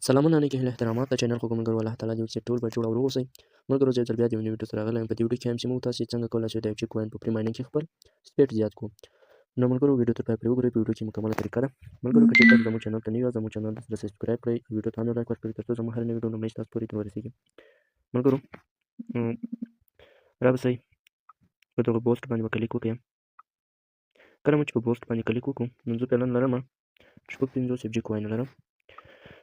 سلامونه علیکم احترامات د چینل خو ملګرو الله تعالی دې چې ټول به جوړ او روغ اوسئ ملګرو زه یو ځل بیا د یو نوي ویډیو سره راغلی یم په دې ویډیو کې هم چې موږ تاسې څنګه کولی شئ د FG کوین په پري مایننګ کې خپل سپیډ زیات کړو نو ملګرو ویډیو تر پایه پورې وګورئ په ویډیو کې مکمله طریقه ده ملګرو که چېرته زموږ چینل ته نوي یاست زموږ چینل سره سبسکرایب کړئ ویډیو ته هم یو لایک ورکړئ تر څو زموږ هر نوې ویډیو لومړی ستاسو پورې ورسیږي ملګرو رابسئ په دغه پوسټ باندې به کلیک وکړئ کله مو چې په پوسټ باندې کلیک وکړو نو زه فعلا لرم شپږ 50 FG کوین لرم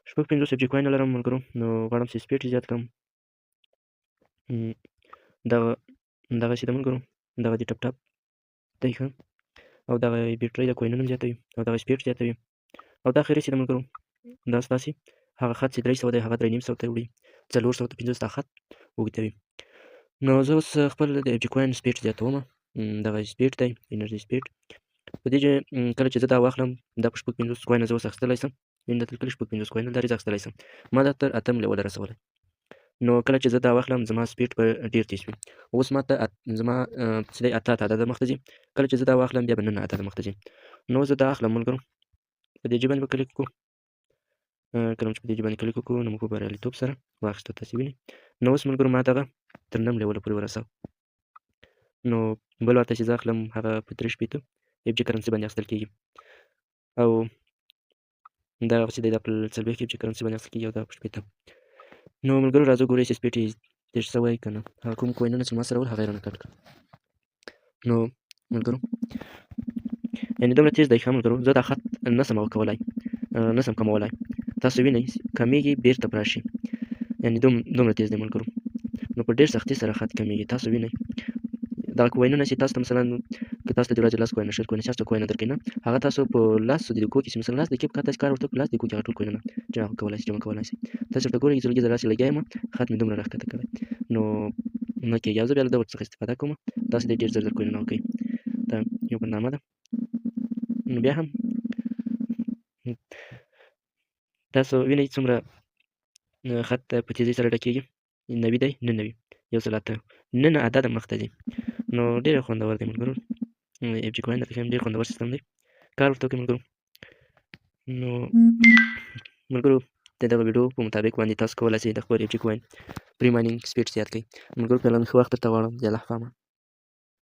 شپږ 50 FG کوین لرم ملګرو نو غواړم چې سپیډ زیات کړم دغسې ده ملګرو دغه دې ټپ ټاپ دی ښه او دغه بیټرۍ د کوینونه هم زیاتوي او دغه سپیډ زیاتوي او دا اخري چې ده ملګرو دا ستاسې هغه خط چې 300 دی هغه 350 ته وړي 450 دا خط اوږدوي نو زه اوس خپل د FG کوین سپیډ زیاتوم دغه سپیډ دی انرژي سپیډ په دې کله چې زه دا واخلم دا په شپږ 50 کوینه زه اوس اخیستلی شم دا تر کله شپږ 50 کوینه دا زه اخیستلی شم ما دا تر اتم لیوله رسولی نو کله چې زه دا واخلم زما سپیډ به ډېر تېز وي اوس ما ته زما چې دی اته عدده مخته ځي کله چې زه دا واخلم بیا به 9 عدده مخته ځي نو زه دا اخلم ملګرو په دې جې باندې به کلیک وکړو کله چې په دې جې باندې کلیک وکړو نو موږ په بریالیتوب سره واخیستو تاسې وینئ نو اوس ملګرو ما دغه تر 9 لیوله پورې ورسوه نو بل ورته چې زه اخلم هغه په 360 FG کرنسي باندې اخیستل کېږي او دا چې دی دا په 40 FG کرنسي باندې اخیستل کېږي او دا په 60 نو ملګرو راځو ګورئ چې سپیډ یې تېر شوی که نه هغه کوم کوینونه چې ما سره ول هغه یې رانه کټ کړه نو ملګرو یعنې دومره تېز دی ښه ملګرو زه دا خط نه شم کولی نه شم کمولی تاسو وینئ کمیږي بېرته په راشي یعنې دومره تېز دی ملګرو نو په ډېر سختي سره خط کمیږي تاسو وینئ دغه کوینونه چې تاسو ته مثلا که تاسو ته د ورځې 10 کوینه 20 کوینه 60 کوینه درکوي نه هغه تاسو په 10 دقیقو کې چې مثلا 10 دقیقې په کار تاسو کار ورته په 10 دقیقو کې هغه ټول کوینونه جمع کولی شئ تاسو ورته ګورئ زه داسې لګیا یم خط مې دومره راښکته کړی نو نه کېږي او زه بیا له ده ورڅخه استفاده کوم داسې دی ډېر زر کوینونه ورکوي دا یو برنامه ده نو بیا هم تاسو وینئ څومره خط په تېزۍ سره ډکېږي 90 دی 99 108 عدده مخته ځي نو ډېر خوندور دی ملګرو FG کوین درته ښیم ډېر خوندور سیستم دی کار ورته وکړئ ملګرو نو ملګرو د دغه ویډیو په مطابق باندې تاسو کولی شئ د خپل FG کوین پري مایننګ سپیډ زیات کړئ ملګرو فعلا ښه وخت درته غواړم د الله په امان